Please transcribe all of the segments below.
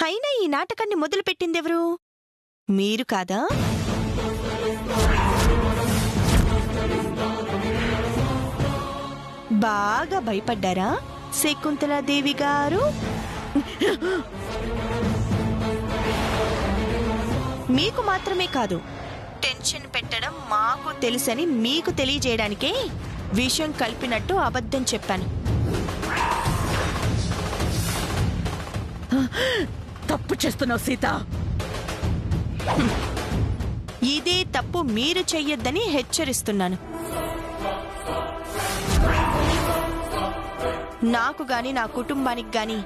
అయినా ఈ నాటకాన్ని మొదలుపెట్టిందెవరు? మీరు కాదా? బాగా భయపడ్డారా శకుంతలాదేవి గారు? మీకు మాత్రమే కాదు, టెన్షన్ పెట్టడం మాకు తెలుసని మీకు తెలియజేయడానికే విషయం కలిపినట్టు అబద్ధం చెప్పాను. తప్పు చేస్తున్నావు సీత. ఇదే తప్పు మీరు చెయ్యొద్దని హెచ్చరిస్తున్నాను. నాకు గాని నా కుటుంబానికి గాని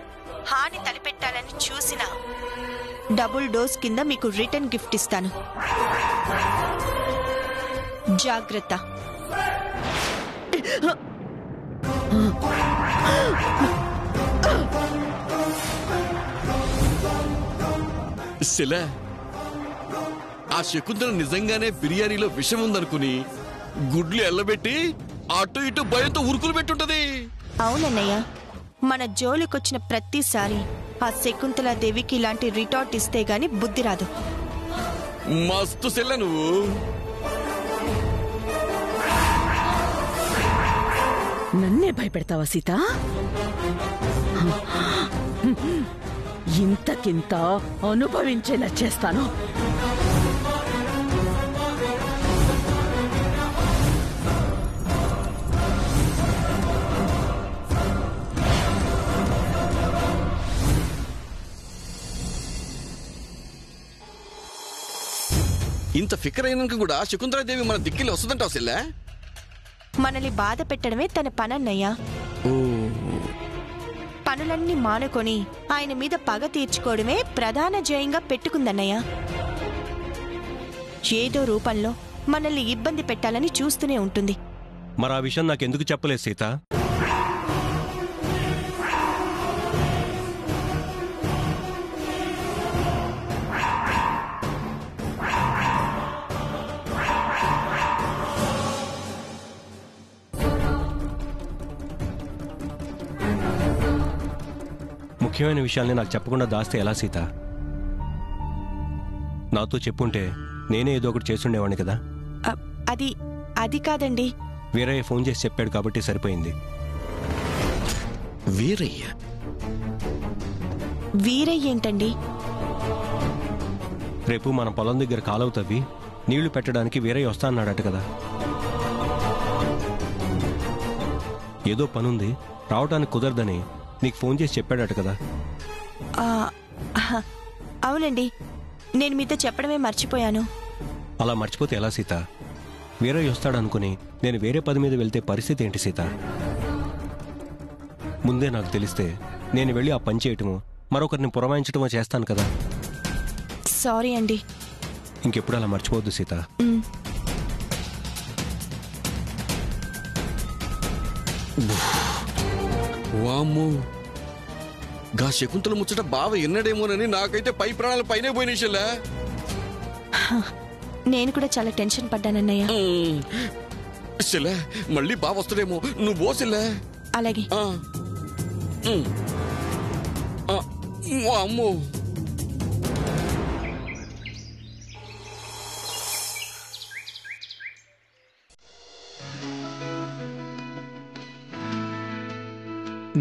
హాని తలపెట్టాలని చూసినా డబుల్ డోస్ కింద మీకు రిటర్న్ గిఫ్ట్ ఇస్తాను. జాగ్రత్త. శిల, ఆ శకుంతల నిజంగానే బిర్యానీలో విషం ఉందనుకుని గుడ్లు ఎల్లబెట్టి అటు ఇటు భయంతో ఉరుకులు పెట్టుంటది. అవునన్నయ్య, మన జోలికొచ్చిన ప్రతిసారి ఆ శకుంతలాదేవికి ఇలాంటి రిటార్ట్ ఇస్తే గాని బుద్ధి రాదు. మస్తు శిల నువ్వు. నన్నే భయపెడతావా సీత? ఇంతకింత అనుభవించేలా చేస్తాను. ఇంత ఫికర్ అయినాక కూడా శకుంతలాదేవి మన దిక్కిలి వస్తుందంటావు శిల? మనల్ని బాధ పెట్టడమే తన పనన్నయ్య. పనులన్నీ మానుకొని ఆయన మీద పగ తీర్చుకోవడమే ప్రధాన జయంగా పెట్టుకుందన్నయ్య. ఏదో రూపంలో మనల్ని ఇబ్బంది పెట్టాలని చూస్తూనే ఉంటుంది. మరి ఆ విషయం నాకెందుకు చెప్పలేదు సీత? ముఖ్యమైన విషయాల్ని నాకు చెప్పకుండా దాస్తే ఎలా సీత? నాతో చెప్పుంటే నేనే ఏదో ఒకటి చేసుండేవాడిని కదా. అది కాదండి. వీరయ్య ఫోన్ చేసి చెప్పాడు కాబట్టి సరిపోయింది. వీరయ్య ఏంటండి? రేపు మన పొలం దగ్గర కాలువ తవ్వి నీళ్లు పెట్టడానికి వీరయ్య వస్తా అన్నాడట కదా. ఏదో పనుంది, రావటానికి కుదరదని నీకు ఫోన్ చేసి చెప్పాడట కదా. అవునండి, నేను మీతో చెప్పడమే మర్చిపోయాను. అలా మర్చిపోతే ఎలా సీత? వీరయ్య వస్తాడనుకుని నేను వేరే పని మీద వెళ్తే పరిస్థితి ఏంటి సీత? ముందే నాకు తెలిస్తే నేను వెళ్ళి ఆ పని చేయటమో మరొకరిని పురమాయించటమో చేస్తాను కదా. సారీ అండి. ఇంకెప్పుడు అలా మర్చిపోవద్దు సీత. వామ్మో, గా శకుంతల ముచ్చట బావ ఎన్నడేమోనని నాకైతే పై ప్రాణాలు పైనే పోయినాయి శిల. నేను కూడా చాలా టెన్షన్ పడ్డానన్నయ్య. శిల, మళ్ళీ బావ వస్తాడేమో, నువ్వు పో శిల. అలాగే. వామ్మో.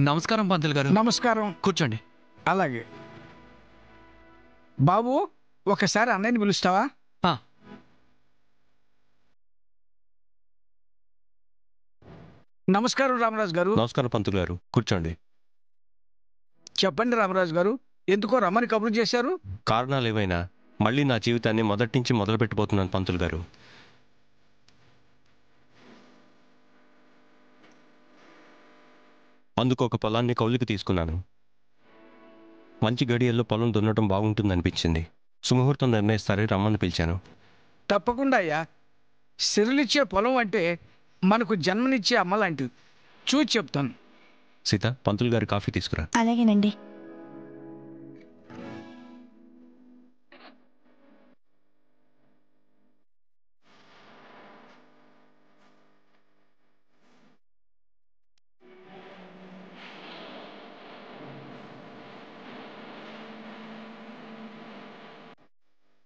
నమస్కారం పంతులు గారు. నమస్కారం. కూర్చోండి. అలాగే. బాబు, ఒకసారి అన్నయ్యని పిలుస్తావా? నమస్కారం రామరాజు గారు. నమస్కారం పంతులు గారు, కూర్చోండి. చెప్పండి రామరాజు గారు, ఎందుకో రమ్మని కబురు చేశారు? కారణాలు ఏవైనా మళ్ళీ నా జీవితాన్ని మొదటి నుంచి మొదలు పెట్టబోతున్నాను పంతులు గారు. అందుకు ఒక పొలాన్ని కౌలుకి తీసుకున్నాను. మంచి గడియల్లో పొలం దున్నడం బాగుంటుందనిపించింది. సుముహూర్తం నిర్ణయిస్తారని రమ్మని పిలిచాను. తప్పకుండా అయ్యా. సిరులిచ్చే పొలం అంటే మనకు జన్మనిచ్చే అమ్మ లాంటిది. చూసి చెప్తాను. సీత, పంతులు గారి కాఫీ తీసుకురా. అలాగేనండి.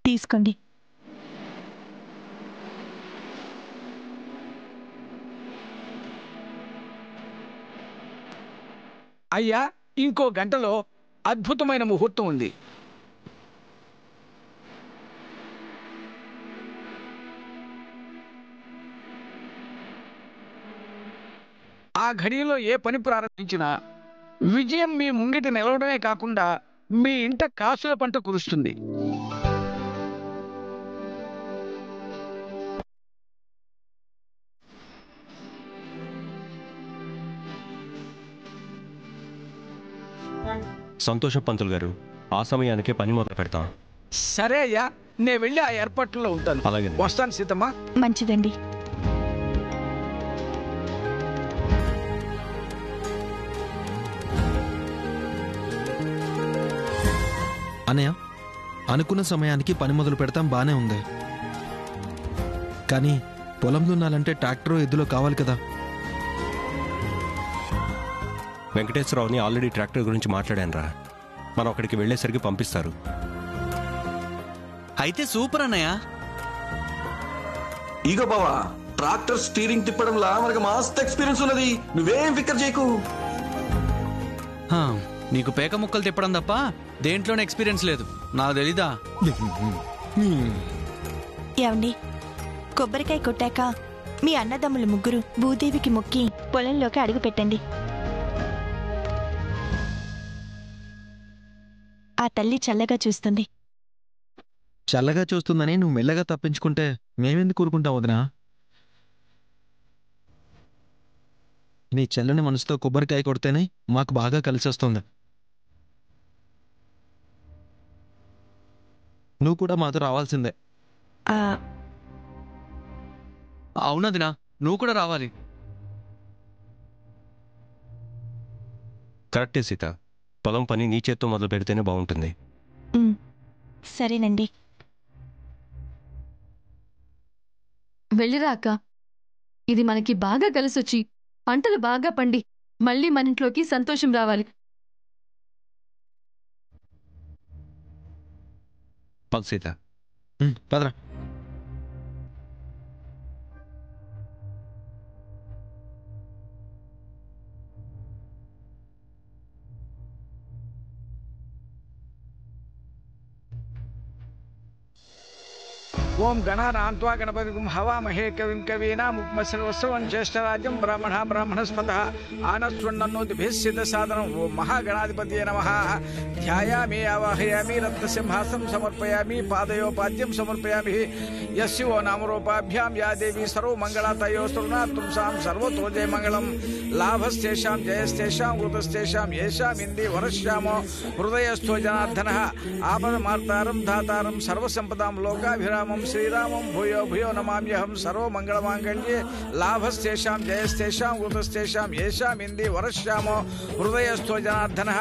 తీసుకోండి. అయ్యా, ఇంకో గంటలో అద్భుతమైన ముహూర్తం ఉంది. ఆ ఘడియలో ఏ పని ప్రారంభించినా విజయం మీ ముంగిట నిలవడమే కాకుండా మీ ఇంట కాసుల పంట కురుస్తుంది. సంతోషం పంతులు గారు, ఆ సమయానికే పని మొదలు పెడతాం. సరే అయ్యా, నేను వెళ్ళి ఆ ఏర్పాట్లలో ఉంటాను. అలాగే. వస్తాను సీతమ్మ. మంచిదండి. అన్నయ్య, అనుకున్న సమయానికి పని మొదలు పెడతాం, బానే ఉంది. కానీ పొలం దున్నాలంటే ట్రాక్టర్ ఎద్దులో కావాలి కదా. వెంకటేశ్వరరావుని ఆల్రెడీ ట్రాక్టర్ గురించి మాట్లాడాను రా. మనం అక్కడికి వెళ్ళేసరికి పంపిస్తారు. అయితే సూపర్ అన్నయ్య. ఇగో బావా, ట్రాక్టర్ స్టీరింగ్ తిప్పడంలా మనకు మస్త్ ఎక్స్పీరియన్స్ ఉన్నది. నువ్వేం ఫికర్ చేయకు. హా, నీకు పేక ముక్కలు తిప్పడం తప్ప దేంట్లోనే ఎక్స్పీరియన్స్ లేదు. నాకు తెలీదా? ఏమండి, కొబ్బరికాయ కొట్టాక మీ అన్నదమ్ములు ముగ్గురు భూదేవికి మొక్కి పొలంలోకి అడుగు పెట్టండి. ఆ తల్లి చల్లగా చూస్తుంది. చల్లగా చూస్తుందని నువ్వు మెల్లగా తప్పించుకుంటే మేమెందుకు ఊరుకుంటాం వదినా? నీ చెల్లని మనసుతో కొబ్బరికాయ కొడితేనే మాకు బాగా కలిసి వస్తుంది. నువ్వు కూడా మాతో రావాల్సిందే. ఆ అవునదినా, నువ్వు కూడా రావాలి. కరెక్టే సీత, పొలం పని నీ చేత్తో మొదలు పెడితేనే బాగుంటుంది. సరేనండి. వెళ్ళిరా అక్క. ఇది మనకి బాగా కలిసొచ్చి పంటలు బాగా పండి మళ్ళీ మన ఇంట్లోకి సంతోషం రావాలి. పద సీత. పదరా. ఓం గణానాన్త్వా గణపతిం హవామహే కవిం కవీనాముపమశ్రవస్రవం జ్యేష్ఠరాజ్యం బ్రాహ్మణస్పతః ఆనశృణ్వన్నోతిభిస్సిద్ధ సాధనం. ఓం మహాగణాధిపతయే నమః. ధ్యాయామి ఆవాహయామి రత్నసింహాసనం సమర్పయామి పాదయోపాద్యం సమర్పయామి. యస్యో నామరూపాభ్యాం యా దేవి సర్వమంగళా తయోస్తృణాత్పుంసాం సర్వతో జయమంగళం. లాభస్తేషాం జయస్తేషాం వృతస్తేషాం యేషాం ఇంది వరశ్యామో హృదయస్థో జనార్దనః. ఆపదమార్తారం ధాతారం సర్వసంపదాం లోకాభిరామం శ్రీరామం భూయో భూయో నమామ్యహం. సర్వమంగళమాంగళ్యే లాభస్తేషాం జయస్తేషాం వృతస్తేషాం యేషాం ఇంది వరశ్యామో హృదయస్థో జనార్దనః.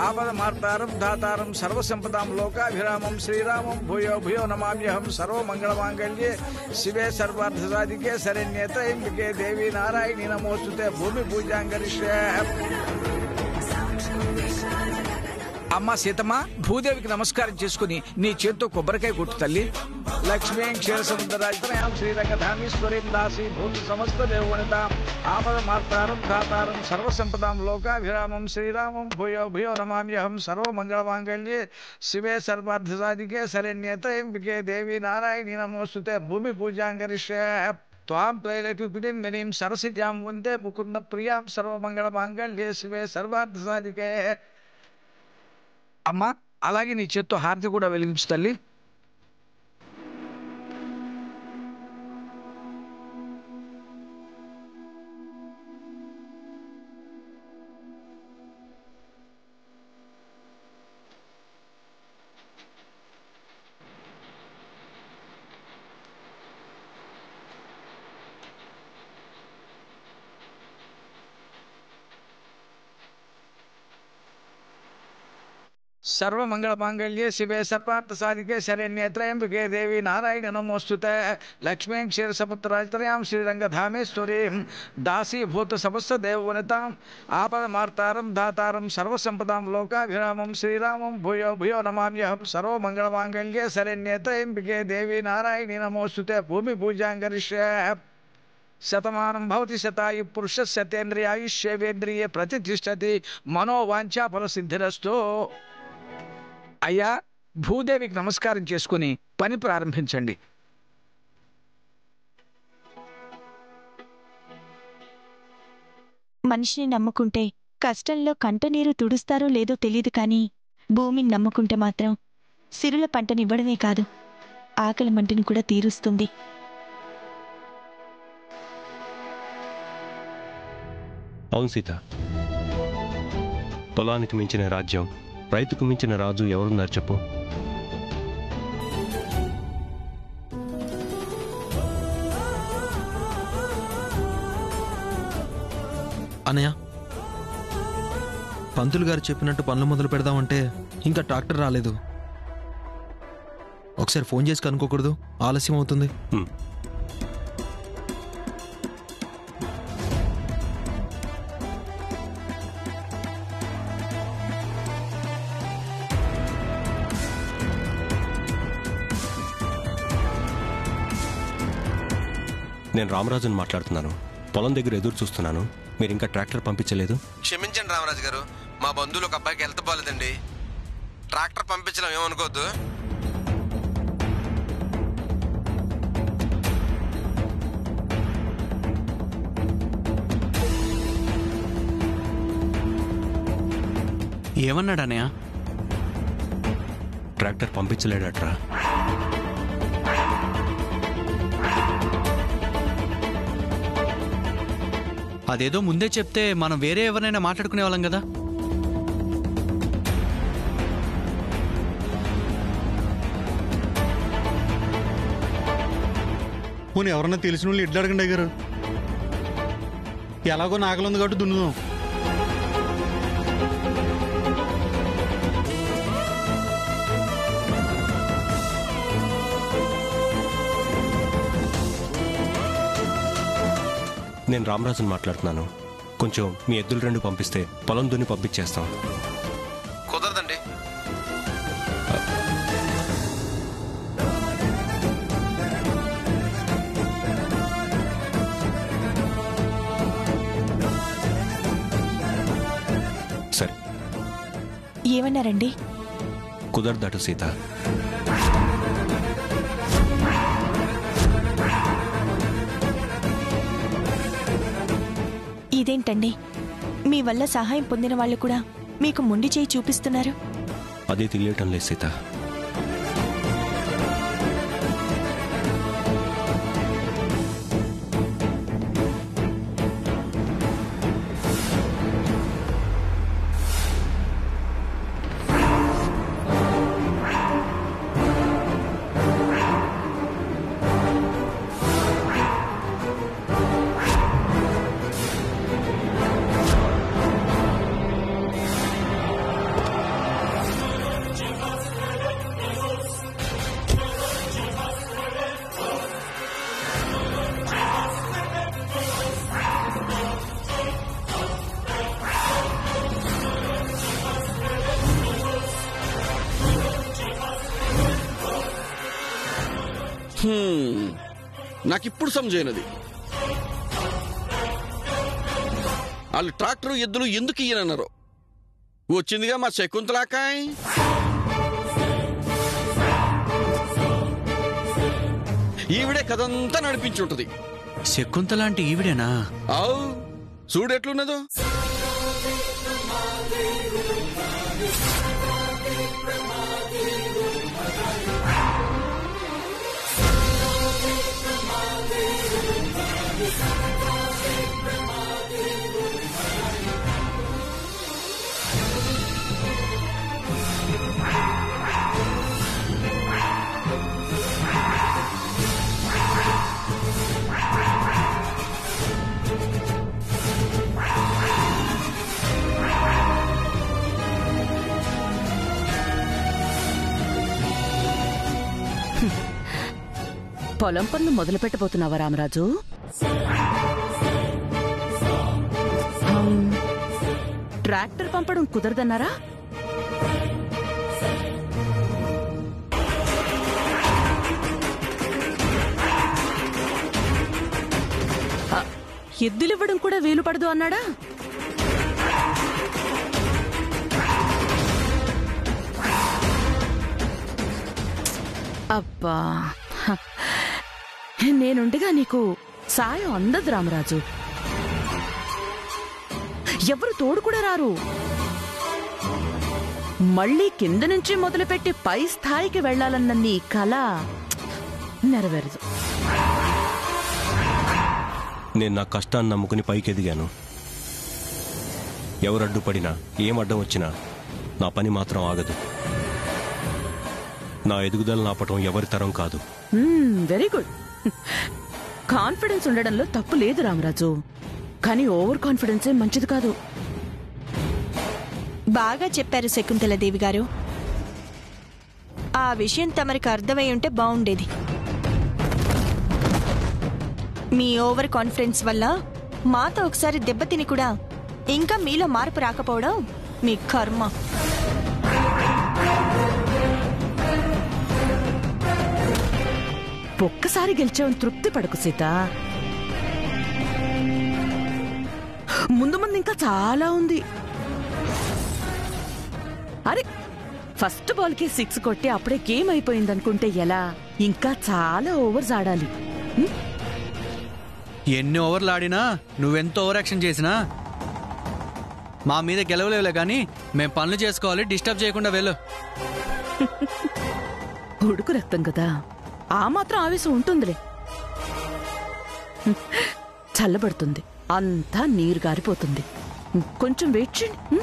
ఆపదమార్తారం ధాతారం సర్వసంపదాం లోకాభిరామం శ్రీరామం భూయో భూయో నమామ్యహం. సర్వమంగళమాంగళ్యే శివే సర్వార్థసాధికే శరణ్యే త్రయంబికే దేవి నారాయణి నమోస్తుతే. భూమి పూజాంగరిష్యే. అమ్మ సీతమ్మ, భూదేవికి నమస్కారం చేసుకుని నీ చేత్తో కొబ్బరికాయ కొట్టు తల్లి. లక్ష్మీం క్షీరసముద్రరాజ్యాం శ్రీరంగధామీశ్వరీం దాసీ భూతి సమస్త దేవవనితాం ఆపదమార్తారం ధాతారం సర్వసంపదాం లోకాభిరామం శ్రీరామం భూయో భూయో నమామ్యహం. సర్వమంగళమాంగళ్యే శివే సర్వార్థసాధికే శరణ్యే త్రయంబికే దేవి నారాయణి నమోస్తుతే. భూమి పూజాంగరిష్యే. త్వాం త్రైలక్ష్మీం గణీం సరసిజాం వందే ముకుంద ప్రియాం సర్వమంగళమాంగళ్యే శివే సర్వార్థసాధికే. అమ్మా, అలాగే నీ చేత్తో హారతి కూడా వెలిగించు తల్లి. సర్వమంగళమాంగళ్యే శివే సర్వార్థసాధికే శరణ్యే త్రయంబకే దేవి నారాయణ నమోస్తుతే లక్ష్మీం క్షీరసముద్రాజతనయాం శ్రీరంగధామేశ్వరీం దాసీభూత సమస్త దేవవనితాం ఆపదమార్తారం దాతారం సర్వసంపదాం లోకాభిరామం శ్రీరామం భూయో భూయో నమామ్యహం సర్వమంగళమాంగళ్యే శరణ్యే త్రయంబకే దేవి నారాయణి నమోస్తుతే భూమి పూజాం కరిష్యే శతమానం భవతి శతాయు పురుష శతేంద్రియాయుష్యేంద్రియ ప్రతిష్టతి మనోవాంఛా ఫలసిద్ధిరస్తు. అయ్యా, భూదేవికి నమస్కారం చేసుకుని పని ప్రారంభించండి. మనిషిని నమ్ముకుంటే కష్టంలో కంటనీరు తుడుస్తారో లేదో తెలియదు, కానీ భూమిని నమ్ముకుంటే మాత్రం సిరుల పంటనివ్వడమే కాదు, ఆకలి మంటని కూడా తీరుస్తుంది. అవును సీత, పొలానికి మించిన రాజ్యం, రైతుకు మించిన రాజు ఎవరున్నారు చెప్పు? అనయ్య, పంతులు గారు చెప్పినట్టు పనులు మొదలు పెడదామంటే ఇంకా ట్రాక్టర్ రాలేదు. ఒకసారి ఫోన్ చేసి కనుక్కోకూడదు? ఆలస్యం అవుతుంది. నేను రామరాజుని మాట్లాడుతున్నాను. పొలం దగ్గర ఎదురు చూస్తున్నాను. మీరు ఇంకా ట్రాక్టర్ పంపించలేదు? క్షమించండి రామరాజు గారు, మా బంధువులు ఒక అబ్బాయికి హెల్త్ బాగాలేదండి. ట్రాక్టర్ పంపించడం ఏమనుకోవద్దు. ఏమన్నాడనయ్య? ట్రాక్టర్ పంపించలేడట్రా. అదేదో ముందే చెప్తే మనం వేరే ఎవరినైనా మాట్లాడుకునే వాళ్ళం కదా. పోనీ ఎవరన్నా తెలిసిన వాళ్ళు ఎడ్లు అడగండి అయ్యారు. ఎలాగో నాగలుంది కాబట్టి దున్నుదాం. నేను రామరాజుని మాట్లాడుతున్నాను. కొంచెం మీ ఎద్దులు రెండు పంపిస్తే పొలం దున్ని పంపించేస్తాం. కుదరదండి. సరే, ఏమన్నారండి? కుదరదటు సీత. ఇదేంటండి, మీ వల్ల సహాయం పొందిన వాళ్ళు కూడా మీకు మొండి చేయి చూపిస్తున్నారు. అదే తెలియటం లేదు సీత. నాకిప్పుడు సమజైనది. వాళ్ళు ట్రాక్టర్ ఎద్దులు ఎందుకు ఇయ్యనన్నారు. వచ్చిందిగా మా శకుంతలాకాయ్. ఈవిడే కథంతా నడిపించుంటది. శకుంతలాంటి ఈవిడేనా? అవు, చూడెట్లున్నదో. పొలం పనులు మొదలు పెట్టబోతున్నావా రామరాజు? ట్రాక్టర్ పంపడం కుదరదన్నారా? ఎద్దులివ్వడం కూడా వీలు పడదు అన్నాడా? అబ్బా, నేనుండగా నీకు సాయం అందదు రామరాజు. ఎవరు తోడు కూడా రారు. మళ్ళీ కింద నుంచి మొదలుపెట్టి పై స్థాయికి వెళ్లాలన్న నీ కల నెరవేరదు. నేను నా కష్టాన్ని నమ్ముకుని పైకి ఎదిగాను. ఎవరు అడ్డుపడినా, ఏం అడ్డం వచ్చినా నా పని మాత్రం ఆగదు. నా ఎదుగుదల నాపటం ఎవరి తరం కాదు. Very good. కాన్ఫిడెన్స్ ఉండడంలో తప్పు లేదు రామరాజు, కానీ ఓవర్ కాన్ఫిడెన్సే మంచిది కాదు. బాగా చెప్పారు శకుంతలదేవి గారు. ఆ విషయం తమరికి అర్థమై ఉంటే బాగుండేది. మీ ఓవర్ కాన్ఫిడెన్స్ వల్ల మాతో ఒకసారి దెబ్బతిని కూడా ఇంకా మీలో మార్పు రాకపోవడం మీ కర్మ. ఒక్కసారి గెలిచావని తృప్తి పడకు సీత. ముందు ముందు ఇంకా చాలా ఉంది. అరే, ఫస్ట్ బాల్ కి 6 కొట్టి అప్పుడే గేమ్ అయిపోయిందనుకుంటే ఎలా? ఇంకా చాలా ఓవర్స్ ఆడాలి. ఎన్ని ఓవర్లు ఆడినా, నువ్వెంత ఓవర్ యాక్షన్ చేసినా మా మీద గెలవలేవులే కానీ మేం పనులు చేసుకోవాలి. డిస్టర్బ్ చేయకుండా వెళ్ళు. ఉడుకు రక్తం కదా, ఆ మాత్రం ఆవేశం ఉంటుందిలే. చల్లబడుతుంది, అంతా నీరు గారిపోతుంది. కొంచెం వెయిట్ చేయండి.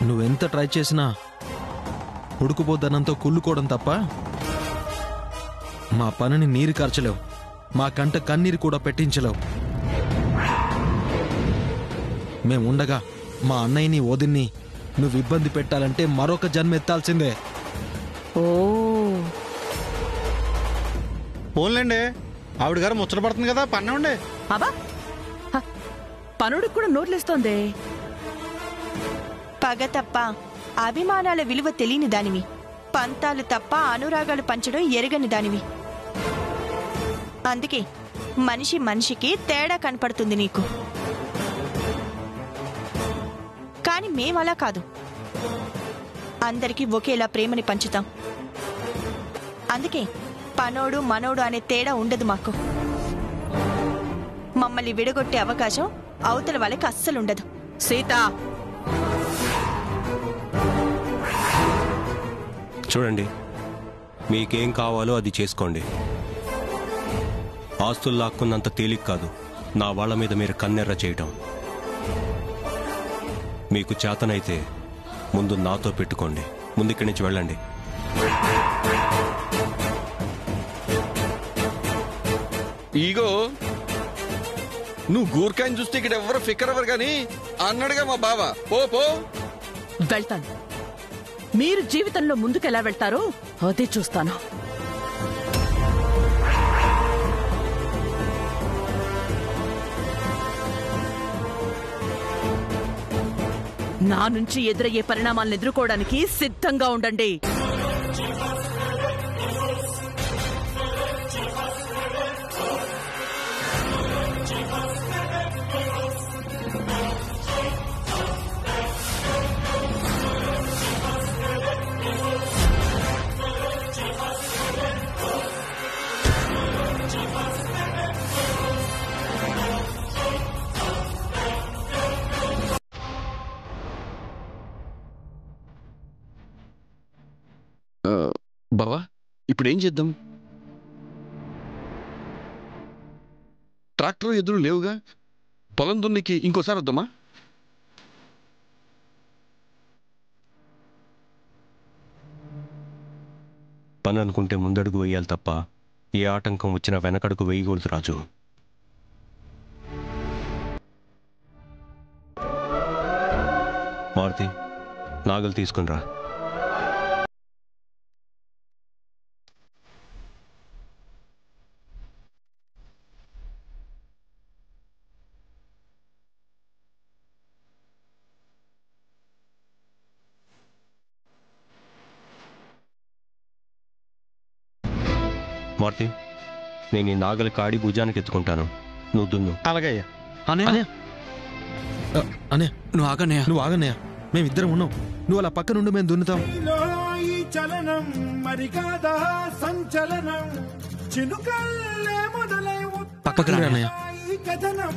నువ్వెంత ట్రై చేసినా ఉడుకుపోదనంతో కుళ్ళుకోవడం తప్ప మా పనిని నీరు కార్చలేవు, మా కంట కన్నీరు కూడా పెట్టించలేవు. మేముండగా మా అన్నయ్యని వదిన్ని నువ్వు ఇబ్బంది పెట్టాలంటే మరొక జన్మ ఎత్తాల్సిందే. ఓ, ఫోన్లేండి, ఆవిడ గారు ముచ్చట పడుతుంది కదా, పన్నండి. అబ్బా, పనుడికి కూడా నోట్లేస్తోంది. పగ తప్ప అభిమానాల విలువ తెలియని దానివి, పంతాలు తప్ప అనురాగాలు పంచడం ఎరగని దానివి. అందుకే మనిషి మనిషికి తేడా కనపడుతుంది నీకు. కాని మేమలా కాదు, అందరికీ ఒకేలా ప్రేమని పంచుతాం. అందుకే పనోడు మనోడు అనే తేడా ఉండదు మాకు. మమ్మల్ని విడగొట్టే అవకాశం అవతల వాళ్ళకి అస్సలుండదు. సీత, చూడండి, మీకేం కావాలో అది చేసుకోండి. ఆస్తులు లాక్కున్నంత తేలిక కాదు నా వాళ్ళ మీద మీరు కన్నెర్ర చేయటం. మీకు చేతనైతే ముందు నాతో పెట్టుకోండి. ముందుక్కడి నుంచి వెళ్ళండి. ఈగో, నువ్వు గూర్ఖాని చూస్తే ఇక్కడ ఎవరు ఫిక్కర్ ఎవరు కానీ అన్నాడుగా మా బావ. పో పో. వెళ్తాను. మీరు జీవితంలో ముందుకెలా వెళ్తారో అదే చూస్తాను. నా నుంచి ఎదురయ్యే పరిణామాలను ఎదుర్కోవడానికి సిద్ధంగా ఉండండి. బావా, ఇప్పుడేం చేద్దాం? ట్రాక్టర్ ఎదురు లేవుగా, పొలం దున్నికి ఇంకోసారి వద్దామా? పని అనుకుంటే ముందడుగు వేయాలి తప్ప ఏ ఆటంకం వచ్చినా వెనకడుగు వేయకూడదు రాజు. మారుతి, నాగలు తీసుకునిరా. మారుతి, నేను ఈ నాగలి కాడి భుజానికి ఎత్తుకుంటాను, నువ్వు దున్ను. అలాగే అయ్యా. అన్నయ్య అనే నువ్వు ఆగన్నయ్య. నువ్వు ఆగన్నయ్య, మేమిద్దరం ఉన్నాం, నువ్వు అలా పక్క నుండి మేము దున్నుతాం. చలనం మరి కాదా సంచలనం చినుకల్లే మొదలై పక్కకు రా అన్నయ్య. కథనం